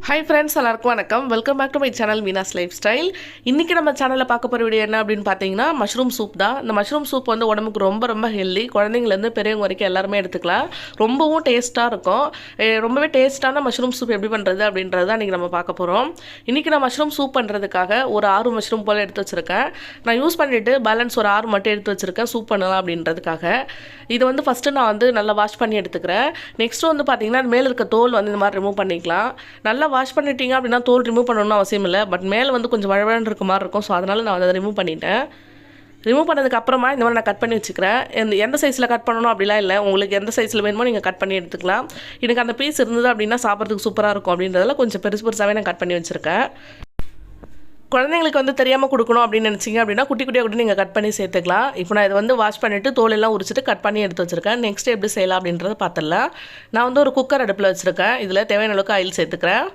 Hi friends, எல்லாருக்கும் வணக்கம். Welcome back to my channel Meena's life style. இன்றைக்கி நம்ம சேனலில் பார்க்க போகிற வீடியோ என்ன அப்படின்னு பார்த்தீங்கன்னா மஷ்ரூம் சூப் தான். இந்த மஷ்ரூம் சூப் வந்து உடம்புக்கு ரொம்ப ஹெல்தி. குழந்தைங்கலேருந்து பெரியவங்க வரைக்கும் எல்லாருமே எடுத்துக்கலாம். ரொம்பவும் டேஸ்ட்டாக இருக்கும். ரொம்பவே டேஸ்ட்டான மஷ்ரூம் சூப் எப்படி பண்ணுறது அப்படின்றது தான் இன்றைக்கி நம்ம பார்க்க போகிறோம். இன்றைக்கி நான் மஷ்ரூம் சூப் பண்ணுறதுக்காக ஒரு 6 மஷ்ரூம் போல் எடுத்து வச்சுருக்கேன். நான் யூஸ் பண்ணிவிட்டு பேலன்ஸ் ஒரு 6 மட்டும் எடுத்து வச்சுருக்கேன் சூப் பண்ணலாம் அப்படின்றதுக்காக. இதை வந்து ஃபஸ்ட்டு நான் வந்து நல்லா வாஷ் பண்ணி எடுத்துக்கிறேன். நெக்ஸ்ட்டு வந்து பார்த்திங்கன்னா மேலே இருக்க தோல் வந்து இந்த மாதிரி ரிமூவ் பண்ணிக்கலாம். நல்லா வாஷ் பண்ணிட்டீங்க அப்படின்னா தோல் ரிமூவ் பண்ணணும்னு அவசியம் இல்லை. பட் மேலே வந்து கொஞ்சம் வழவழன்னு இருக்க மாதிரி இருக்கும். ஸோ அதனால் நான் அதை ரிமூவ் பண்ணிட்டேன். ரிமூவ் பண்ணதுக்கு அப்புறமா இந்த மாதிரி நான் கட் பண்ணி வச்சுக்கிறேன். எந்த சைஸில் கட் பண்ணணும் அப்படிலாம் இல்லை. உங்களுக்கு எந்த சைஸில் வேணுமோ நீங்கள் கட் பண்ணி எடுத்துக்கலாம். எனக்கு அந்த பீஸ் இருந்தது அப்படின்னா சாப்பிட்றதுக்கு சூப்பராக இருக்கும் அப்படின்றதால கொஞ்சம் பெருசாகவே நான் கட் பண்ணி வச்சுருக்கேன். குழந்தைங்களுக்கு வந்து தெரியாமல் கொடுக்கணும் அப்படின்னு நினச்சிங்க அப்படின்னா குட்டி குட்டியாக கூட நீங்கள் கட் பண்ணி சேர்த்துக்கலாம். இப்போ நான் இதை வந்து வாஷ் பண்ணிவிட்டு தோலெல்லாம் உரிச்சிட்டு கட் பண்ணி எடுத்து வச்சுருக்கேன். நெக்ஸ்ட் எப்படி செய்யலாம் அப்படின்றத பார்த்துடலாம். நான் வந்து ஒரு குக்கர் அடுப்பில் வச்சுருக்கேன். இதில் தேவையான அளவுக்கு ஆயில் சேர்த்துக்கிறேன்.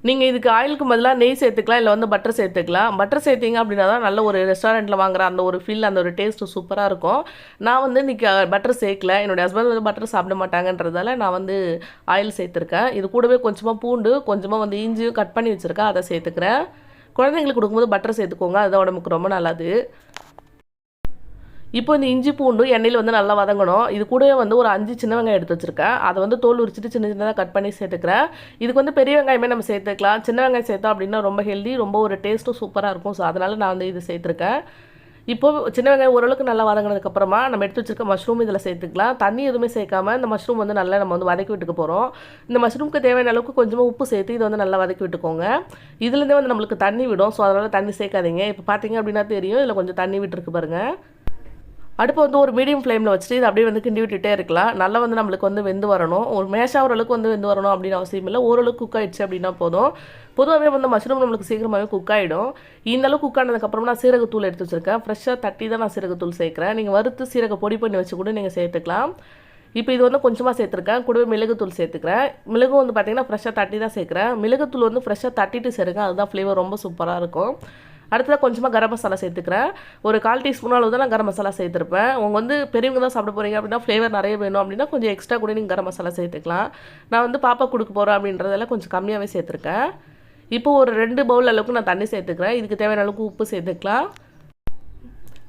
நீங்கள் இதுக்கு ஆயிலுக்கு பதிலாக நெய் சேர்த்துக்கலாம், இல்லை வந்து பட்டர் சேர்த்துக்கலாம். பட்டர் சேர்த்திங்க அப்படின்னா தான் நல்ல ஒரு ரெஸ்டாரண்ட்டில் வாங்குற அந்த ஒரு ஃபீல், அந்த ஒரு டேஸ்ட்டு சூப்பராக இருக்கும். நான் வந்து இன்றைக்கி பட்டர் சேர்க்கல. என்னுடைய ஹஸ்பண்ட் வந்து பட்டர் சாப்பிட மாட்டாங்கன்றதால நான் வந்து ஆயில் சேர்த்துருக்கேன். இது கூடவே கொஞ்சமாக பூண்டு, கொஞ்சமாக வந்து இஞ்சியும் கட் பண்ணி வச்சுருக்கேன், அதை சேர்த்துக்கிறேன். குழந்தைங்களுக்கு கொடுக்கும்போது பட்டர் சேர்த்துக்கோங்க, அதுதான் உடம்புக்கு ரொம்ப நல்லது. இப்போ இந்த இஞ்சி பூண்டு எண்ணெயில் வந்து நல்லா வதங்கணும். இது கூடவே வந்து ஒரு 5 சின்ன வெங்காயம் எடுத்து வச்சுருக்கேன். அதை வந்து தோல் உரிச்சிட்டு சின்னதாக கட் பண்ணி சேர்த்துக்கிறேன். இதுக்கு வந்து பெரிய வெங்காயமே நம்ம சேர்த்துக்கலாம். சின்ன வெங்காயம் சேர்த்தோம் அப்படின்னா ரொம்ப ஹெல்தி, ரொம்ப ஒரு டேஸ்ட்டும் சூப்பராக இருக்கும். ஸோ அதனால் நான் வந்து இது சேர்த்துருக்கேன். இப்போது சின்ன வெங்காயம் ஓரளவுக்கு நல்லா வதங்கினதுக்கப்புறமா நம்ம எடுத்து வச்சுருக்க மஷ்ரூம் இதில் சேர்த்துக்கலாம். தண்ணி எதுவுமே சேர்க்காமல் இந்த மஷ்ரூம் வந்து நல்லா நம்ம வந்து வதக்கி விட்டுக்க போகிறோம். இந்த மஷ்ரூமுக்கு தேவையான அளவுக்கு கொஞ்சமாக உப்பு சேர்த்து இதை வந்து நல்லா வதக்கி விட்டுக்கோங்க. இதுலேருந்தே வந்து நம்மளுக்கு தண்ணி விடும். ஸோ அதனால் தண்ணி சேர்க்காதீங்க. இப்போ பார்த்தீங்க அப்படின்னா தெரியும், இதில் கொஞ்சம் தண்ணி விட்டுருக்கு பாருங்கள். அடுப்பு வந்து ஒரு மீடியம் ஃப்ளேமில் வச்சுட்டு இது அப்படியே வந்து கிண்டி விட்டுட்டே இருக்கலாம். நல்லா வந்து நம்மளுக்கு வந்து வெந்து வரணும். ஒரு மேஷாக ஓரளவுக்கு வந்து வெந்து வரணும் அப்படின்னு அவசியம் இல்லை. ஓரளவுக்கு குக் ஆகிடுச்சு அப்படின்னா போதும். பொதுவாகவே வந்து மஷ்ரூம் நம்மளுக்கு சீக்கிரமாகவே குக் ஆகிடும். இந்தளவுக்கு குக் ஆனதுக்கப்புறம் நான் சீரகத்தூள் எடுத்து வச்சுருக்கேன். ஃப்ரெஷ்ஷாக தட்டி தான் நான் சீரகத்தூள் சேர்க்குறேன். நீங்கள் வறுத்து சீரக பொடி பண்ணி வச்சு கூட நீங்கள் சேர்த்துக்கலாம். இப்போ இது வந்து கொஞ்சமாக சேர்த்துருக்கேன். கூடவே மிளகுத்தூள் சேர்த்துக்கிறேன். மிளகும் வந்து பார்த்திங்கன்னா ஃப்ரெஷ்ஷாக தட்டி தான் சேர்க்குறேன். மிளகுத்தூள் வந்து ஃப்ரெஷ்ஷாக தட்டிட்டு சேருங்க, அதுதான் ஃப்ளேவர் ரொம்ப சூப்பராக இருக்கும். அடுத்ததாக கொஞ்சமாக கரம் மசாலா சேர்த்துக்கிறேன். ஒரு 1/4 டீஸ்பூன் அளவு தான் நான் கரம் மசாலா சேர்த்துருப்பேன். உங்கள் வந்து பெரியவங்க தான் சாப்பிட போகிறீங்க அப்படின்னா ஃப்ளேவர் நிறைய வேணும் அப்படின்னா கொஞ்சம் எக்ஸ்ட்ரா கூட நீங்கள் கரம் மசாலா சேர்த்துக்கலாம். நான் வந்து பாப்பா கொடுக்க போகிறேன் அப்படின்றதெல்லாம் கொஞ்சம் கம்மியாகவே சேர்த்துருக்கேன். இப்போ ஒரு 2 பவுல் அளவுக்கு நான் தண்ணி சேர்த்துக்கிறேன். இதுக்கு தேவையான அளவுக்கு உப்பு சேர்த்துக்கலாம்.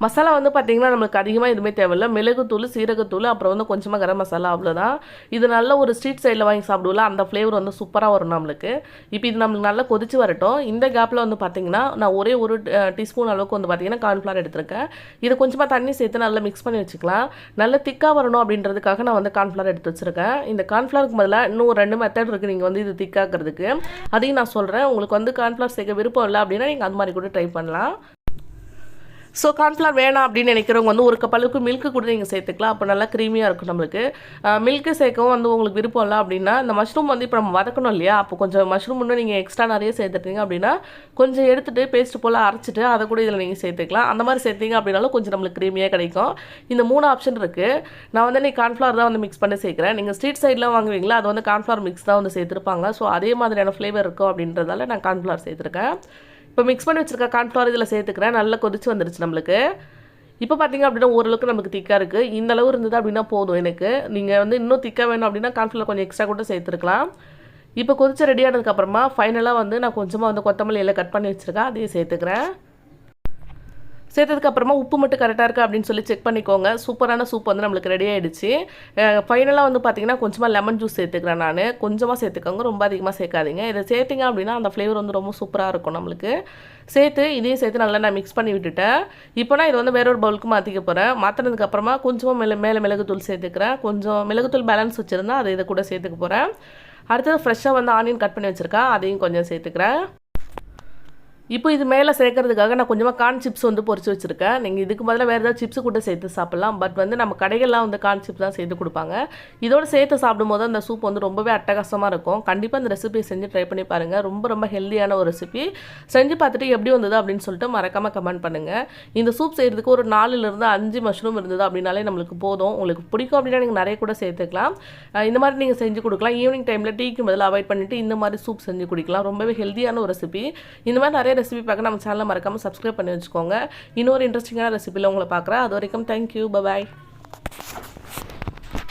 மசாலா வந்து பார்த்திங்கன்னா நம்மளுக்கு அதிகமாக எதுவுமே தேவையில்லை. மிளகுத்தூள், சீரகத்தூள், அப்புறம் வந்து கொஞ்சமாக கரம் மசாலா, அவ்வளோதான். இது நல்ல ஒரு ஸ்ட்ரீட் சைடில் வாங்கி சாப்பிடுவோம்ல, அந்த ஃப்ளேவர் வந்து சூப்பராக வரும் நம்மளுக்கு. இப்போ இது நம்மளுக்கு நல்லா கொதிச்சு வரட்டும். இந்த கேப்பில் வந்து பார்த்திங்கன்னா நான் ஒரே ஒரு டீஸ்பூன் அளவுக்கு வந்து பார்த்திங்கன்னா கார்ன்ஃப்ளவர் எடுத்திருக்கேன். இதை கொஞ்சமாக தண்ணி சேர்த்து நல்லா மிக்ஸ் பண்ணி வச்சுக்கலாம். நல்லா திக்காக வரணும் அப்படின்றதுக்காக நான் வந்து கார்ன்ஃப்ளவர் எடுத்து வச்சுருக்கேன். இந்த கார்ன்ஃப்ளவருக்கு பதிலாக இன்னும் ஒரு 2 மெத்தட் இருக்குது நீங்கள் வந்து இது திக்காக்கிறதுக்கு. அதையும் நான் சொல்கிறேன். உங்களுக்கு வந்து கார்ன்ஃப்ளவர் சேர்க்க விருப்பம் இல்லை அப்படின்னா நீங்கள் அது மாதிரி கூட ட்ரை பண்ணலாம். ஸோ கார்ன்ஃப்ளவர் வேணாம் அப்படின்னு நினைக்கிறவங்க வந்து ஒரு கப் அளவுக்கு மில்க்கு கூட நீங்கள் சேர்த்துக்கலாம். அப்போ நல்லா க்ரீமியாக இருக்கும் நம்மளுக்கு. மில்க்கு சேர்க்கவும் வந்து உங்களுக்கு விருப்பம் இல்லை அப்படின்னா இந்த மஷ்ரூம் வந்து இப்போ நம்ம வதக்கணும் இல்லையா, அப்போ கொஞ்சம் மஷ்ரூம் இன்னும் நீங்கள் எக்ஸ்ட்ரா நிறைய சேர்த்துட்டீங்க அப்படின்னா கொஞ்சம் எடுத்துகிட்டு பேஸ்ட் போல் அரைச்சிட்டு அதை கூட இதில் நீங்கள் சேர்த்துக்கலாம். அந்த மாதிரி சேர்த்திங்க அப்படின்னாலும் கொஞ்சம் நம்மளுக்கு க்ரீமியாக கிடைக்கும். இந்த 3 ஆப்ஷன் இருக்குது. நான் வந்து கார்ன்ஃப்ளவர் தான் வந்து மிக்ஸ் பண்ணி சேர்க்குறேன். நீங்கள் ஸ்ட்ரீட் சைடில் வாங்குவீங்களா, அது வந்து கார்ன்ஃப்ளவர் மிக்ஸ் தான் வந்து சேர்த்துருப்பாங்க. ஸோ அதே மாதிரியான ஃப்ளேவர் இருக்கும் அப்படின்றதால நான் கார்ன்ஃப்ளவர் சேர்த்துருக்கேன். இப்போ மிக்ஸ் பண்ணி வச்சுருக்க கார்ன்ஃப்ளவர் இதில் சேர்த்துக்கிறேன். நல்லா கொதிச்சு வந்துருச்சு நம்மளுக்கு. இப்போ பார்த்திங்க அப்படின்னா ஓரளவுக்கு நமக்கு திக்காக இருக்குது. இந்த அளவு இருந்தது அப்படின்னா போதும் எனக்கு. நீங்கள் வந்து இன்னும் திக்காக வேணும் அப்படின்னா கார்ன்ஃப்ளவர் கொஞ்சம் எக்ஸ்ட்ரா கூட சேர்த்துருக்கலாம். இப்போ கொதிச்சு ரெடி ஆனதுக்கப்புறமா ஃபைனலாக வந்து நான் கொஞ்சமாக வந்து கொத்தமல்லி எல்லாம் கட் பண்ணி வச்சுருக்கேன், அதையும் சேர்த்துக்கிறேன். சேர்த்ததுக்கப்புறமா உப்பு மட்டும் கரெக்டாக இருக்குது அப்படின்னு சொல்லி செக் பண்ணிக்கோங்க. சூப்பரான சூப் வந்து நம்மளுக்கு ரெடி ஆகிடுச்சு. ஃபைனலாக வந்து பார்த்திங்கன்னா கொஞ்சமாக லெமன் ஜூஸ் சேர்த்துக்கிறேன். நான் கொஞ்சமாக சேர்த்துக்கோங்க, ரொம்ப அதிகமாக சேர்க்காதீங்க. இதை சேர்த்திங்க அப்படின்னா அந்த ஃப்ளேவர் வந்து ரொம்ப சூப்பராக இருக்கும் நம்மளுக்கு. சேர்த்து இதையும் சேர்த்து நல்லா நான் மிக்ஸ் பண்ணி விட்டுட்டேன். இப்போ நான் இது வந்து வேற ஒரு பவுலுக்கு மாற்றிக்க போகிறேன். மாற்றினதுக்கப்புறமா கொஞ்சமாக மேலே மிளகுத்தூள் சேர்த்துக்கிறேன். கொஞ்சம் மிளகுத்தூள் பேலன்ஸ் வச்சுருந்தா அதை இதை கூட சேர்த்துக்க போகிறேன். அடுத்தது ஃப்ரெஷ்ஷாக வந்து ஆனியன் கட் பண்ணி வச்சுருக்கேன், அதையும் கொஞ்சம் சேர்த்துக்கிறேன். இப்போ இது மேலே சேர்க்கறதுக்காக நான் கொஞ்சமாக கார்ன் சிப்ஸ் வந்து பொரிச்சு வச்சுருக்கேன். நீங்கள் இதுக்கு பதிலாக வேறு ஏதாவது சிப்ஸ் கூட சேர்த்து சாப்பிட்லாம். பட் வந்து நம்ம கடைகள்லாம் வந்து கார்ன் சிப்ஸ் தான் சேர்த்து கொடுப்பாங்க. இதோடு சேர்த்து சாப்பிடும்போது அந்த சூப் வந்து ரொம்பவே அட்டகாசமாக இருக்கும். கண்டிப்பாக இந்த ரெசிபியை செஞ்சு ட்ரை பண்ணி பாருங்கள். ரொம்ப ஹெல்தியான ஒரு ரெசிபி. செஞ்சு பார்த்துட்டு எப்படி வந்தது அப்படின்னு சொல்லிட்டு மறக்காமல் கமெண்ட் பண்ணுங்கள். இந்த சூப் செய்கிறதுக்கு ஒரு 4லிருந்து 5 மஷ்ரூம் இருந்தது அப்படின்னாலே நம்மளுக்கு போதும். உங்களுக்கு பிடிக்கும் அப்படின்னா நீங்கள் நிறைய கூட சேர்த்துக்கலாம். இந்த மாதிரி நீங்கள் செஞ்சு கொடுக்கலாம். ஈவினிங் டைமில் டீக்கு பதில் அவாய்ட் பண்ணிவிட்டு இந்த மாதிரி சூப் செஞ்சு குடிக்கலாம். ரொம்பவே ஹெல்தியான ஒரு ரெசிபி. இந்த மாதிரி நிறைய ரெசிபி பார்க்க நம்ம சேனலை மறக்காமல் சப்ஸ்கிரைப் பண்ணி வச்சுக்கோங்க. இன்னொரு இன்ட்ரெஸ்டிங்கான ரெசிபியில் உங்களை பார்க்குறேன். அது வரைக்கும் தேங்க்யூ, பை.